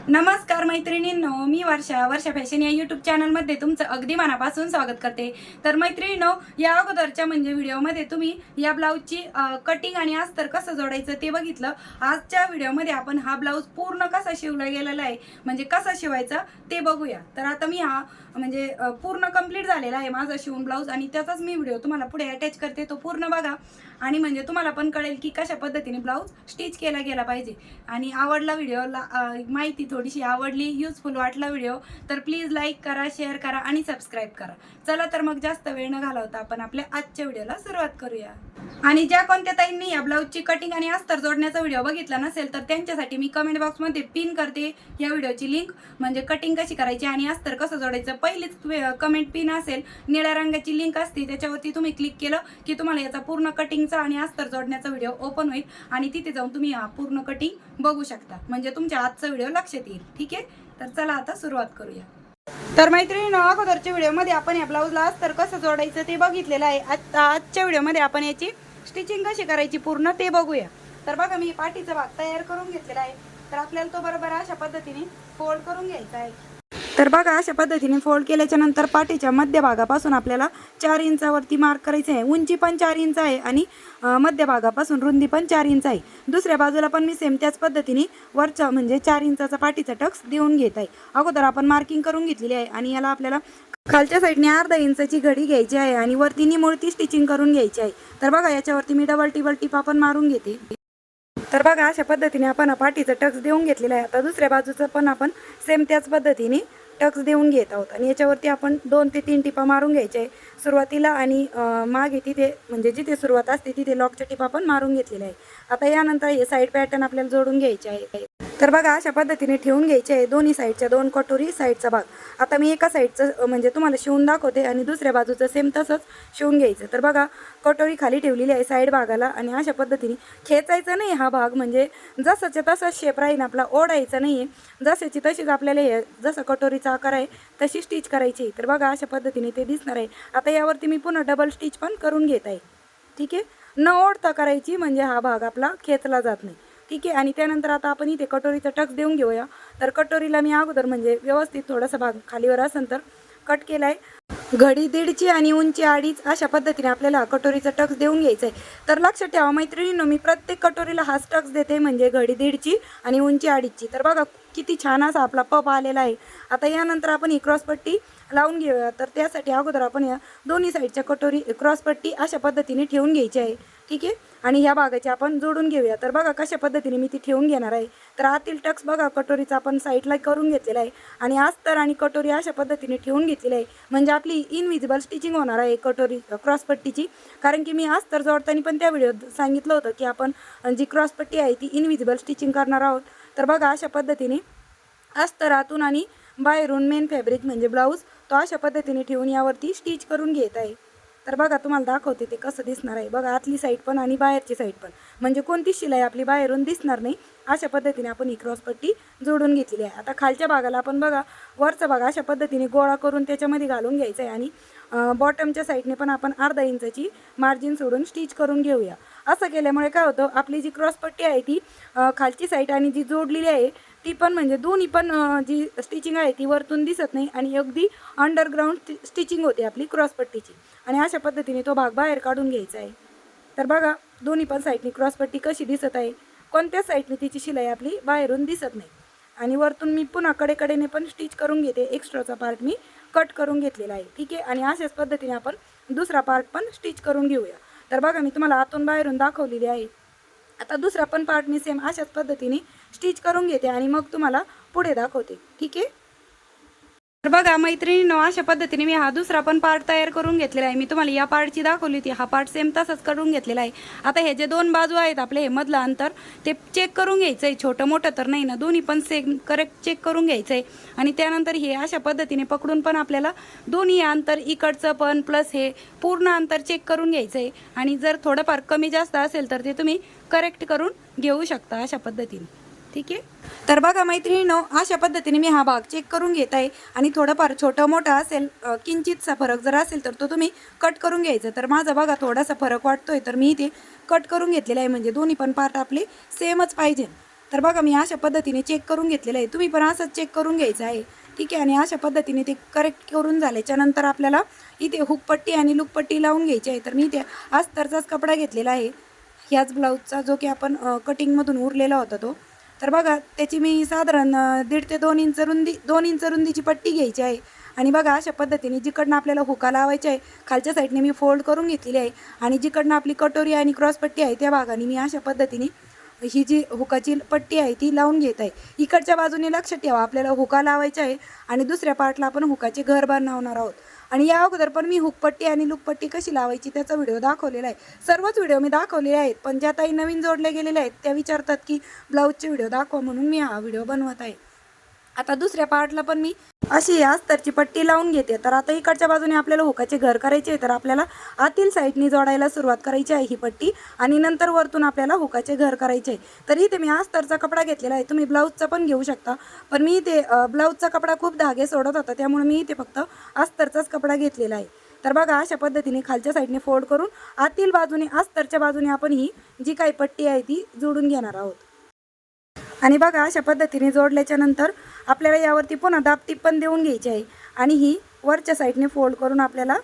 नमस्कार मैत्रिणींनो, मी वर्षा फॅशन या यूट्यूब चॅनलमध्ये तुमचं अगदी मनापासून स्वागत करते। तर मैत्रिणींनो, या अगोदरच्या व्हिडिओमध्ये तुम्ही या ब्लाऊजची कटिंग आणि अस्तर कसं जोडायचं ते बघितलं। आजच्या व्हिडिओमध्ये आपण हा ब्लाऊज पूर्ण कसा शिवला गेलेला आहे, म्हणजे कसा शिवायचा ते बघूया। तर आता मी हा पूर्ण कंप्लीट झालेला आहे माझा शिवून ब्लाऊज, आणि त्याचाच मी व्हिडिओ तुम्हाला पुढे अटॅच करते, तो पूर्ण बघा आणि तुम्हाला पण कळेल की कशा पद्धतीने ब्लाऊज स्टिच केला गेला पाहिजे। आणि आवडला व्हिडिओला माहिती थोडीशी आवडली, यूजफुल वाटला व्हिडिओ, तर प्लीज लाईक करा, शेअर करा आणि सबस्क्राईब करा। चला तर मग जास्त वेळ न घालवता आपण आपल्या आजच्या व्हिडिओला सुरुवात करूया। आणि ज्या कोणत्या ताईंनी या ब्लाऊजची कटिंग आणि अस्तर जोडण्याचा व्हिडिओ बघितला नसेल तर त्यांच्यासाठी मी कमेंट बॉक्समध्ये पिन करते या व्हिडिओची लिंक, म्हणजे कटिंग कशी करायची आणि अस्तर कसं जोडायचं। पहिलीच कमेंट पिन असेल, निळ्या रंगाची लिंक असते, त्याच्यावरती तुम्ही क्लिक केलं की तुम्हाला याचा पूर्ण कटिंगचा आणि अस्तर जोडण्याचा व्हिडिओ ओपन होईल आणि तिथे जाऊन तुम्ही हा पूर्ण कटिंग बघू शकता, म्हणजे तुमच्या आजचा व्हिडिओ लक्षात येईल। ठीक आहे, तर चला आता सुरुवात करूया। तर मैत्रिणींनो, अगोदरच्या व्हिडिओमध्ये आपण या ब्लाऊजला अस्तर कसं जोडायचं ते बघितलेलं आहे। आजच्या व्हिडिओमध्ये आपण याची स्टिचिंग कशी करायची पूर्ण ते बघूया। तर बघा, मी पाठीचा भाग तयार करून घेतलेला आहे, तर आपल्याला तो बरोबर अशा पद्धतीने फोल्ड करून घ्यायचा आहे। तर बघा, अशा पद्धतीने फोल्ड केल्याच्या नंतर पाठीच्या मध्यभागापासून आपल्याला 4 इंचावरती मार्क करायचे आहे। उंची पण 4 इंच आहे आणि मध्यभागापासून रुंदी पण 4 इंच आहे। दुसऱ्या बाजूला पण मी सेम त्याच पद्धतीने वरचा 4 इंचाचा पाठीचा टक्स देऊन घेत आहे। अगोदर आपण मार्किंग करून घेतलेली आहे आणि याला आपल्याला खालच्या साईडने अर्धा इंचाची घडी घ्यायची आहे आणि वरती निमुळती स्टिचिंग करून घ्यायची आहे। तर बघा, याच्यावरती मी डबल टिप आपण मारून घेते। तर बघा, अशा पद्धतीने आपण पाठीचा टक्स देऊन घेतलेला आहे। आता दुसऱ्या बाजूचं पण आपण सेम त्याच पद्धतीने टक्स देऊन घेत आहोत आणि याच्यावरती आपण 2 ते 3 टिपा मारून घ्यायच्या आहे सुरुवातीला, आणि मागे तिथे जिथे सुरुवात असते तिथे लॉकच्या टिपा पण मारून घेतलेल्या आहे। आता यानंतर हे साईड पॅटर्न आपल्याला जोडून घ्यायचे आहे। तर बघा, अशा पद्धतीने ठेवून घ्यायचे आहे दोन्ही साईडच्या 2 कटोरी साईडचा भाग। आता मी एका साईडचं तुम्हाला शिवून दाखवते आणि दुसऱ्या बाजूचं सेम तसंच शिवून घ्यायचं। तर बघा, कटोरी खाली ठेवलेली आहे साईड भागाला आणि अशा पद्धतीने खेचायचा नाही हा भाग, म्हणजे जसाच्या तसाच शेप राहील आपला, ओढायचा नाही आहे। जशाची तशीच आपल्याला हे जसं कटोरीचा आकार आहे तशी स्टिच करायची। तर बघा, अशा पद्धतीने ते दिसणार आहे। आता यावरती मी पुन्हा डबल स्टिच पण करून घेत आहे। ठीक आहे, न ओढता करायची, म्हणजे हा भाग आपला खेचला जात नाही। ठीक आहे, आणि त्यानंतर आता आपण इथे कटोरीचा टक्स देऊन घेऊया। तर कटोरीला मी अगोदर व्यवस्थित थोडासा भाग खालीवर असेल तर कट केला आहे। घडी 1.5 आणि उंची 2.5 अशा पद्धतीने आपल्याला कटोरीचा टक्स देऊन घ्यायचा आहे। तर लक्षात ठेवा मैत्रिणींनो, मी प्रत्येक कटोरीला हाच टक्स देते, म्हणजे घडी 1.5 आणि उंची 2.5। तर बघा, किती छान असा आपला पप आलेला आहे। आता यानंतर आपण ही क्रॉसपट्टी लावून घेऊया। तर त्यासाठी अगोदर आपण या दोन्ही साईडच्या क्रॉसपट्टी अशा पद्धतीने ठेवून घ्यायची आहे। ठीक आहे, आणि ह्या भागाची आपण जोडून घेऊया। तर बघा, कशा पद्धतीने मी ती ठेवून घेणार आहे। तर आतील टक्स बघा कटोरीचा आपण साईडला करून घेतलेला आहे आणि अस्तर आणि कटोरी अशा पद्धतीने ठेवून घेतलेली आहे, म्हणजे आपली इनविजिबल स्टिचिंग होणार आहे कटोरी क्रॉसपट्टीची। कारण की मी अस्तर जोडताना पण त्या व्हिडिओत सांगितलं होतं की आपण जी क्रॉसपट्टी आहे ती इनविजिबल स्टिचिंग करणार आहोत। तर बघा, अशा पद्धतीने अस्तरातून आणि बाहेरून मेन फॅब्रिक ब्लाऊज तो अशा पद्धतीने ठेवून यावरती स्टिच करून घेत आहे। तर बघा, तुम्हाला दाखवते ते कसं दिसणार आहे। बघा, आतली साईड पण आणि बाहेरची साईड पण, म्हणजे कोणतीच शिलाई आपली बाहेरून दिसणार नाही। अशा पद्धतीने आपण ही क्रॉसपट्टी जोडून घेतलेली आहे। आता खालच्या भागाला आपण बघा, वरचा भाग अशा पद्धतीने गोळा करून त्याच्यामध्ये घालून घ्यायचा आहे आणि बॉटमच्या साईडने पण आपण अर्धा इंचाची मार्जिन सोडून स्टिच करून घेऊया। असं केल्यामुळे काय होतं, आपली जी क्रॉसपट्टी आहे ती खालची साईड आणि जी जोडलेली आहे ती पण दोन्ही पण जी स्टिचिंग आहे ती वरतून दिसत नाही आणि अगदी अंडरग्राऊंड स्टिचिंग होते आपली क्रॉसपट्टीची। आणि अशा पद्धतीने तो भाग बाहेर काढून घ्यायचा आहे। तर बघा, दोन्ही पण साईडनी क्रॉसपट्टी कशी दिसत आहे, कोणत्याच साईडने तिची शिलाई आपली बाहेरून दिसत नाही। आणि वरतून मी पुन्हा कडेकडेने पण स्टिच करून घेते, एक्स्ट्राचा पार्ट मी कट करून घेतलेला आहे। ठीक आहे, आणि अशाच पद्धतीने आपण दुसरा पार्ट पण स्टिच करून घेऊया। तर बघा, मी तुम्हाला आतून बाहेरून दाखवलेली आहे। आता दुसरा पण पार्ट मी सेम अशाच पद्धतीने स्टिच करून घेते आणि मग तुम्हाला पुढे दाखवते। ठीक आहे, तर बघा मैत्रिणींनो, अशा पद्धतीने मी हा दुसरा पण पार्ट तयार करून घेतलेला आहे। मी तुम्हाला या पार्टची दाखवली होती, हा पार्ट सेम तसाच करून घेतलेला आहे। आता हे जे 2 बाजू आहेत आपले, हे मधलं अंतर ते चेक करून घ्यायचं आहे, छोटं मोठं तर नाही ना, दोन्ही पण सेम करेक्ट चेक करून घ्यायचं आहे। आणि त्यानंतर हे अशा पद्धतीने पकडून पण आपल्याला दोन्ही अंतर इकडचं पण प्लस हे पूर्ण अंतर चेक करून घ्यायचं आहे। आणि जर थोडंफार कमी जास्त असेल तर ते तुम्ही करेक्ट करून घेऊ शकता अशा पद्धतीने। ठीक आहे, तर बघा मैत्रिणींनो, अशा पद्धतीने मी हा भाग चेक करून घेत आहे आणि थोडंफार छोटं मोठं असेल, किंचितचा फरक जर असेल तर तो तुम्ही कट करून घ्यायचा। तर माझा बघा थोडासा फरक वाटतोय, तर मी इथे कट करून घेतलेला आहे, म्हणजे दोन्ही पण पार्ट आपले सेमच पाहिजे। तर बघा मी अशा पद्धतीने चेक करून घेतलेलं आहे, तुम्ही पण असंच चेक करून घ्यायचं आहे. ठीक आहे. आणि अशा पद्धतीने ते करेक्ट करून झाल्याच्या नंतर आपल्याला इथे हुकपट्टी आणि लूकपट्टी लावून घ्यायची आहे. तर मी इथे अस्तरचाच कपडा घेतलेला आहे ह्याच ब्लाऊजचा, जो की आपण कटिंगमधून उरलेला होता तो. तर बघा त्याची मी साधारण 1.5 ते 2 इंच रुंदीची पट्टी घ्यायची आहे. आणि बघा अशा पद्धतीने जिकडनं आपल्याला हुका लावायची आहे खालच्या साईडने मी फोल्ड करून घेतलेली आहे. आणि जिकडनं आपली कटोरी आणि क्रॉस पट्टी आहे त्या भागाने मी अशा पद्धतीने ही जी हुकाची पट्टी आहे ती लावून घेत आहे. इकडच्या बाजूने लक्षात ठेवा आपल्याला हुका लावायचा आहे आणि दुसऱ्या पार्टला आपण हुकाचे घर बनवणार आहोत. आणि या अगोदर पण मी हुकपट्टी आणि लूकपट्टी कशी लावायची त्याचा व्हिडिओ दाखवलेला आहे. सर्वच व्हिडिओ मी दाखवलेले आहेत, पण ज्या ताई नवीन जोडले गेलेले आहेत त्या विचारतात की ब्लाऊजचे व्हिडिओ दाखवा, म्हणून मी हा व्हिडिओ बनवत आहे. आता दुसऱ्या पार्टला पण मी अशी अस्तरची पट्टी लावून घेते. तर आता इकडच्या बाजूने आपल्याला हुकाचे घर करायचे आहे, तर आपल्याला आतील साईडनी जोडायला सुरुवात करायची आहे ही पट्टी, आणि नंतर वरतून आपल्याला हुकाचे घर करायचे आहे. तर इथे मी अस्तरचा कपडा घेतलेला आहे, तुम्ही ब्लाऊजचा पण घेऊ शकता, पण मी इथे ब्लाऊजचा कपडा खूप धागे सोडत होता त्यामुळे मी इथे फक्त अस्तरचाच कपडा घेतलेला आहे. तर बघा अशा पद्धतीने खालच्या साईडने फोल्ड करून आतील बाजूने अस्तरच्या बाजूने आपण ही जी काही पट्टी आहे ती जोडून घेणार आहोत. आणि बघा अशा पद्धतीने जोडल्याच्या नंतर आपल्याला यावरती पुन्हा दाबटीप पण देऊन घ्यायची आहे. आणि ही वरच्या साईडने फोल्ड करून आपल्याला,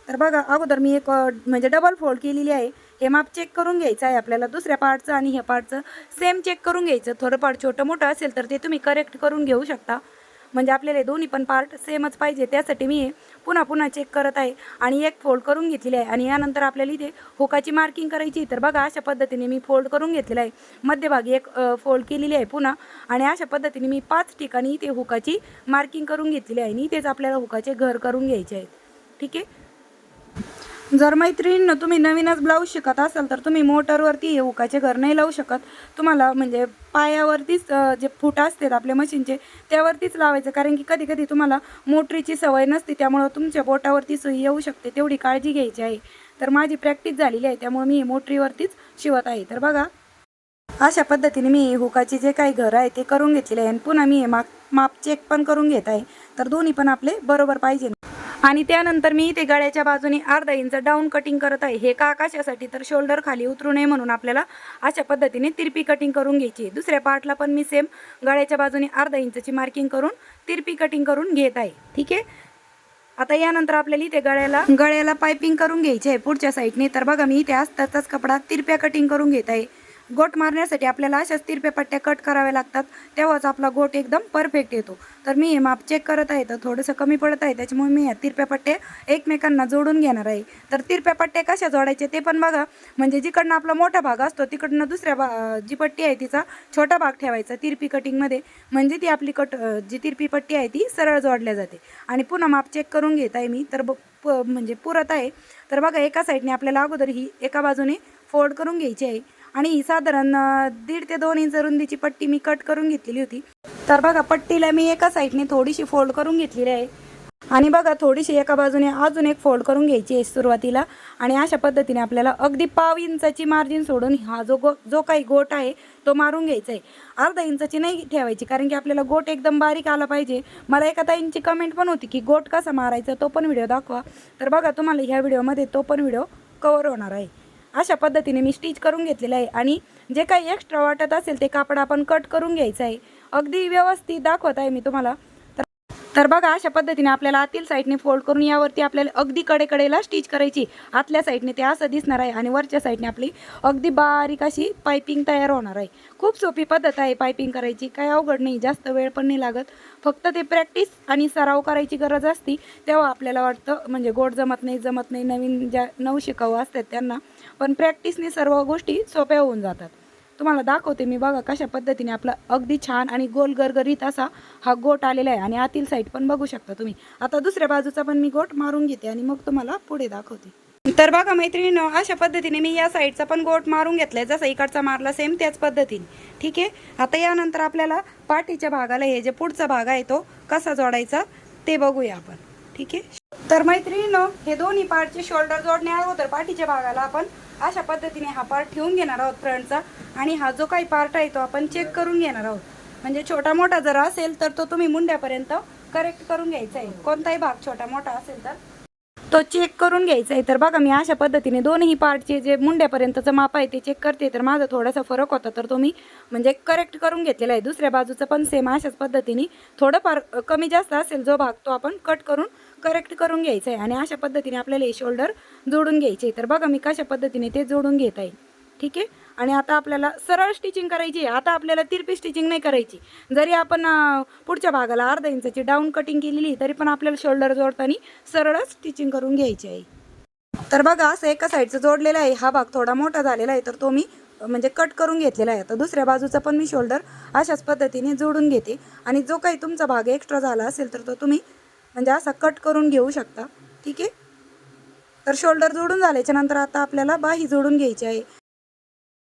तर बघा अगोदर मी एक म्हणजे डबल फोल्ड केलेली आहे. हे माप चेक करून घ्यायचं आहे आपल्याला, दुसऱ्या पार्टचं आणि ह्या पार्टचं सेम चेक करून घ्यायचं. थोडं पार्ट छोटं मोठं असेल तर ते तुम्ही करेक्ट करून घेऊ शकता, म्हणजे आपल्याला दोन्ही पण पार्ट सेमच पाहिजे. त्यासाठी मी पुन्हा पुन्हा चेक करत आहे आणि एक फोल्ड करून घेतलेली आहे. आणि यानंतर आपल्याला इथे हुकाची मार्किंग करायची. तर बघा अशा पद्धतीने मी फोल्ड करून घेतलेला आहे, मध्यभागी एक फोल्ड केलेली आहे पुन्हा, आणि अशा पद्धतीने मी 5 ठिकाणी इथे हुकाची मार्किंग करून घेतलेली आहे. आणि इथेच आपल्याला हुकाचे घर करून घ्यायचे आहेत. ठीक आहे. जर मैत्रिणींनो तुम्ही नवीनच ब्लाऊज शिकत असाल तर तुम्ही मोटरवरती हे हुकाचे घर नाही लावू शकत. तुम्हाला म्हणजे पायावरतीच जे फूट असतात आपल्या मशीनचे त्यावरतीच लावायचं, कारण की कधी कधी तुम्हाला मोटरीची सवय नसते, त्यामुळं तुमच्या बोटावरती सुई येऊ शकते, तेवढी काळजी घ्यायची आहे. तर माझी प्रॅक्टिस झालेली आहे त्यामुळे मी मोटरीवरतीच शिवत आहे. तर बघा अशा पद्धतीने मी हुकाचे जे काही घर आहे ते करून घेतलेले आहे. आणि पुन्हा मी हे माप चेक पण करून घेत आहे, तर दोन्ही पण आपले बरोबर पाहिजे. आणि त्यानंतर मी इथे गळ्याच्या बाजूने अर्धा इंच डाऊन कटिंग करत आहे. हे का कशासाठी, तर शोल्डर खाली उतरू नये म्हणून आपल्याला अशा पद्धतीने तिरपी कटिंग करून घ्यायची. दुसऱ्या पार्टला पण मी सेम गळ्याच्या बाजूने अर्धा इंचची मार्किंग करून तिरपी कटिंग करून घेत आहे. ठीक आहे. आता यानंतर आपल्याला इथे गळ्याला पायपिंग करून घ्यायची आहे पुढच्या साईडने. तर बघा मी इथे अस्तरचाच कपडा तिरप्या कटिंग करून घेत आहे. गोट मारण्यासाठी आपल्याला अशाच तिरप्या पट्ट्या कट कराव्या लागतात, तेव्हाच आपला गोट एकदम परफेक्ट येतो. तर मी हे माप चेक करत आहे, तर थोडंसं कमी पडत आहे, त्याच्यामुळे मी ह्या तिरप्या पट्ट्या एकमेकांना जोडून घेणार आहे. तर तिरप्या पट्ट्या कशा जोडायच्या ते पण बघा, म्हणजे जिकडनं आपला मोठा भाग असतो तिकडनं दुसऱ्या जी पट्टी आहे तिचा छोटा भाग ठेवायचा तिरपी कटिंगमध्ये, म्हणजे ती आपली जी तिरपी पट्टी आहे ती सरळ जोडल्या जाते. आणि पुन्हा माप चेक करून घेत आहे मी, तर म्हणजे पुरत आहे. तर बघा एका साईडने आपल्याला अगोदर ही एका बाजूने फोल्ड करून घ्यायची आहे. आणि ही साधारण 1.5 ते 2 इंच रुंदीची पट्टी मी कट करून घेतलेली होती. तर बघा पट्टीला मी एका साईडने थोडीशी फोल्ड करून घेतलेली आहे. आणि बघा थोडीशी एका बाजूने अजून एक फोल्ड करून घ्यायची आहे सुरुवातीला. आणि अशा पद्धतीने आपल्याला अगदी 1/2 इंचाची मार्जिन सोडून हा जो काही गोट आहे तो मारून घ्यायचा आहे. अर्धा इंचाची नाही ठेवायची, कारण की आपल्याला गोट एकदम बारीक आला पाहिजे. मला एका ताईंची कमेंट पण होती की गोट कसा मारायचा तो पण व्हिडिओ दाखवा. तर बघा तुम्हाला ह्या व्हिडिओमध्ये तो पण व्हिडिओ कव्हर होणार आहे. अशा पद्धतीने मी स्टिच करून घेतलेलं आहे. आणि जे काही एक्स्ट्रा वाटत असेल ते कापड आपण कट करून घ्यायचं आहे. अगदी व्यवस्थित दाखवत आहे मी तुम्हाला. तर बघा अशा पद्धतीने आपल्याला आतील साईडने फोल्ड करून यावरती आपल्याला अगदी कडेकडेला स्टिच करायची. आतल्या साईडने ते असं दिसणार आहे आणि वरच्या साईडने आपली अगदी बारीक अशी पायपिंग तयार होणार आहे. खूप सोपी पद्धत आहे पायपिंग करायची, काही अवघड नाही, जास्त वेळ पण नाही लागत. फक्त ते प्रॅक्टिस आणि सराव करायची गरज असती, तेव्हा आपल्याला वाटतं म्हणजे गोट जमत नाही. नवीन ज्या नवशिकाऊ असतात त्यांना, पण प्रॅक्टिसने सर्व गोष्टी सोप्या होऊन जातात. तुम्हाला दाखवते मी. बघा कशा पद्धतीने आपला अगदी छान आणि गोल गरगरीत असा हा गोट आलेला आहे. आणि आतील साईड पण बघू शकता तुम्ही. आता दुसऱ्या बाजूचा पण मी गोट मारून घेते आणि मग तुम्हाला पुढे दाखवते. तर बघा मैत्रिणींनो अशा पद्धतीने मी या साईडचा पण गोट मारून घेतलाय, जसा इकडचा मारला सेम त्याच पद्धतीने. ठीक आहे. आता यानंतर आपल्याला पाठीच्या भागाला हे जे पुढचा भाग आहे तो कसा जोडायचा ते बघूया आपण. ठीक आहे. तर मैत्रिणींनो हे दोन्ही पार्टचे शोल्डर जोडण्या अगोदर पाठीच्या भागाला आपण अशा पद्धतीने हा पार्ट ठेवून घेणार आहोत फ्रंटचा. आणि हा जो काही पार्ट आहे तो आपण चेक करून घेणार आहोत. म्हणजे छोटा मोठा जर असेल तर तो तुम्ही मुंड्यापर्यंत करेक्ट करून घ्यायचा आहे. कोणताही भाग छोटा मोठा असेल तर तो चेक करून घ्यायचा आहे। तर बघा मी अशा पद्धतीने दोन्ही पार्टचे जे मुंड्यापर्यंतचं माप आहे ते चेक करते। तर माझा थोडासा फरक होता तर तो मी म्हणजे करेक्ट करून घेतलेला आहे। दुसऱ्या बाजूचं पण सेम अशाच पद्धतीने थोडंफार कमी जास्त असेल जो भाग तो आपण कट करून करेक्ट करून घ्यायचा आहे। आणि अशा पद्धतीने आपल्याला हे शोल्डर जोडून घ्यायचे। तर बघा मी कशा पद्धतीने ते जोडून घेत आहे, ठीक आहे। आणि आता आपल्याला सरळ स्टिचिंग करायची आहे। आता आपल्याला तिरपी स्टिचिंग नाही करायची। जरी आपण पुढच्या भागाला अर्धा इंचाची डाऊन कटिंग केलेली तरी पण आपल्याला शोल्डर जोडताना सरळ स्टिचिंग करून घ्यायची आहे। तर बघा असं एका साईडचं जोडलेलं आहे, हा भाग थोडा मोठा झालेला आहे तर तो मी म्हणजे कट करून घेतलेला आहे। तर दुसऱ्या बाजूचा पण मी शोल्डर अशाच पद्धतीने जोडून घेते। आणि जो काही तुमचा भाग एक्स्ट्रा झाला असेल तर तो तुम्ही म्हणजे असा कट करून घेऊ शकता, ठीक आहे। तर शोल्डर जोडून झाल्याच्या नंतर आता आपल्याला बाही जोडून घ्यायची आहे।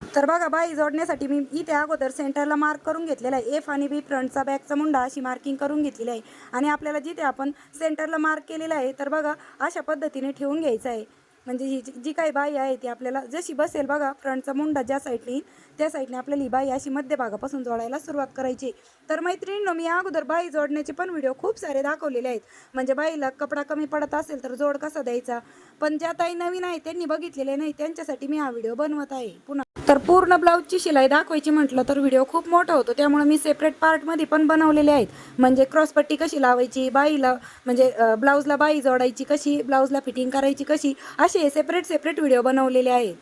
तर बघा बाही जोडण्यासाठी मी इथे अगोदर सेंटरला मार्क करून घेतलेला आहे। एफ आणि बी फ्रंटचा बॅकचा मुंडा अशी मार्किंग करून घेतलेली आहे। आणि आपल्याला जिथे आपण सेंटरला मार्क केलेला आहे तर बघा अशा पद्धतीने ठेवून घ्यायचं आहे। म्हणजे ही जी काही बाही आहे ती आपल्याला जशी बसेल बघा फ्रंटचा मुंडा ज्या साईडने येईल त्या साईडने आपल्याला ही बाही अशी मध्यभागापासून जोडायला सुरुवात करायची। तर मैत्रिणींनो मी अगोदर बाही जोडण्याचे पण व्हिडिओ खूप सारे दाखवलेले आहेत। म्हणजे बाईला कपडा कमी पडत असेल तर जोड कसा द्यायचा, पण ज्या ताई नवीन आहे त्यांनी बघितलेले नाही त्यांच्यासाठी मी हा व्हिडिओ बनवत आहे पुन्हा। तर पूर्ण ब्लाऊजची शिलाई दाखवायची म्हटलं तर व्हिडिओ खूप मोठा होतो, त्यामुळे मी सेपरेट पार्टमध्ये पण बनवलेले आहेत। म्हणजे क्रॉसपट्टी कशी लावायची, बाईला म्हणजे ब्लाऊजला बाई जोडायची कशी, ब्लाऊजला फिटिंग करायची कशी, असे सेपरेट व्हिडिओ बनवलेले आहेत।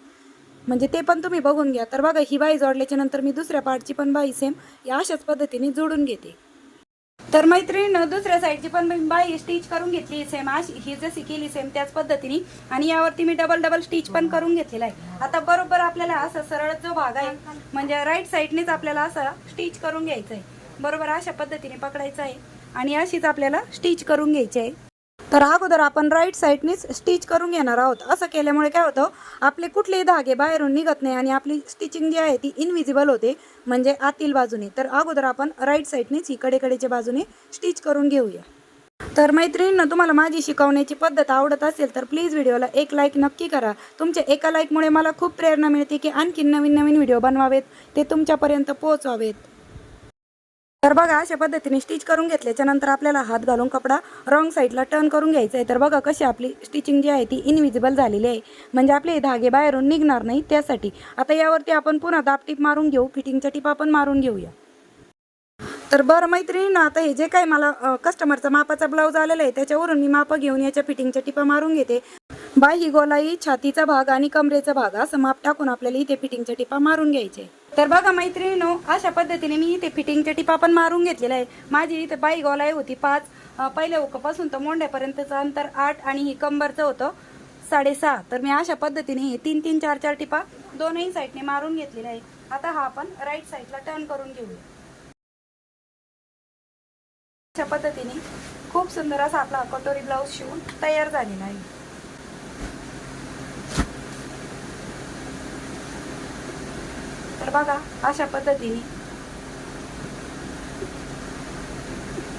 म्हणजे ते पण तुम्ही बघून घ्या। तर बघा ही बाई जोडल्याच्या नंतर मी दुसऱ्या पार्टची पण बाई सेम या अशाच पद्धतीने जोडून घेते। तर मैत्रिणींनो दुसऱ्या साईडची पण मी बाई स्टिच करून घेतली सेम अशी, ही जशी केली सेम त्याच पद्धतीने। आणि यावरती मी डबल स्टिच पण करून घेतलेला आहे। आता बरोबर आपल्याला असा सरळ जो भाग आहे म्हणजे राईट साईडनेच आपल्याला असा स्टिच करून घ्यायचा आहे। बरोबर अशा पद्धतीने पकडायचं आहे आणि अशीच आपल्याला स्टिच करून घ्यायची आहे। तर अगोदर आपण राईट साईडनेच स्टिच करून घेणार आहोत। असं केल्यामुळे काय होतं आपले कुठलेही धागे बाहेरून निघत नाही आणि आपली स्टिचिंग जी आहे ती इनविजिबल होते म्हणजे आतील बाजूने। तर अगोदर आपण राईट साईडनेच ही कडेकडेच्या बाजूने स्टिच करून घेऊया। तर मैत्रिणींनो तुम्हाला माझी शिकवण्याची पद्धत आवडत असेल तर प्लीज व्हिडिओला एक लाईक नक्की करा। तुमच्या एका लाईकमुळे मला खूप प्रेरणा मिळते की आणखी नवीन व्हिडिओ बनवावेत, ते तुमच्यापर्यंत पोहोचवावेत। तर बघा अशा पद्धतीने स्टिच करून घेतल्याच्या नंतर आपल्याला हात घालून कपडा रॉंग साईडला टर्न करून घ्यायचा आहे। तर बघा कशी आपली स्टिचिंग जी आहे ती इनविजिबल झालेली आहे, म्हणजे आपले धागे बाहेरून निघणार नाही त्यासाठी। आता यावरती आपण पुन्हा दाबटीप मारून घेऊ, फिटिंगच्या टिपा पण मारून घेऊया। तर बरं मैत्रिणींनो आता हे जे काही मला कस्टमरचा मापाचा ब्लाऊज आलेला आहे त्याच्यावरून मी माप घेऊन याच्या फिटिंगच्या टिपा मारून घेते। बाही, गोलाई, छातीचा भाग आणि कमरेचा भाग असं माप टाकून आपल्याला इथे फिटिंगच्या टिपा मारून घ्यायचे। तर बघा मैत्रिणींनो अशा पद्धतीने मी इथे फिटिंगच्या टिपा पण मारून घेतलेला आहे। माझी इथे बाही गोलाई होती 5, पहिल्या हुकापासून तर मोंड्यापर्यंतचं अंतर 8 आणि ही कंबरचं होतं 6.5। तर मी अशा पद्धतीने हे 3 4 टिपा दोनही साईडने मारून घेतलेल्या आहे। आता हा आपण राईट साईडला टर्न करून घेऊया। अशा पद्धतीने खूप सुंदर असा आपला कटोरी ब्लाऊज शिवून तयार झालेला आहे। तर बघा अशा पद्धतीने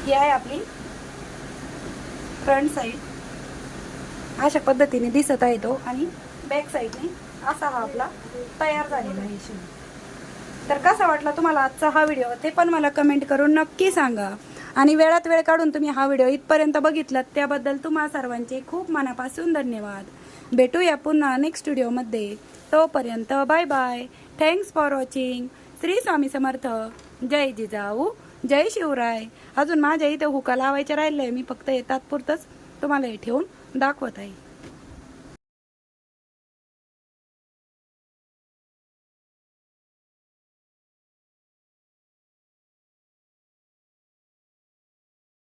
ही आहे आपली फ्रंट साईड, अशा पद्धतीने दिसत आहे तो। आणि बॅक साईडने असा हा आपला तयार झालेला आहे शिवून। तर कसा वाटला तुम्हाला आजचा हा व्हिडिओ ते पण मला कमेंट करून नक्की सांगा। आणि वेळात वेळ काढून तुम्ही हा व्हिडिओ इथपर्यंत बघितलात त्याबद्दल तुम्हा सर्वांचे खूप मनापासून धन्यवाद। भेटूया पुन्हा नेक्स्ट व्हिडिओमध्ये, तोपर्यंत bye bye. Thanks for watching. Shri Swami Samarth. जय जिजाऊ, जय शिवराय। अजून माझ्या इथे हुका लावायच्या राहिल्या आहे, मी फक्त तात्पुरतंच तुम्हाला हे ठेवून दाखवत आहे।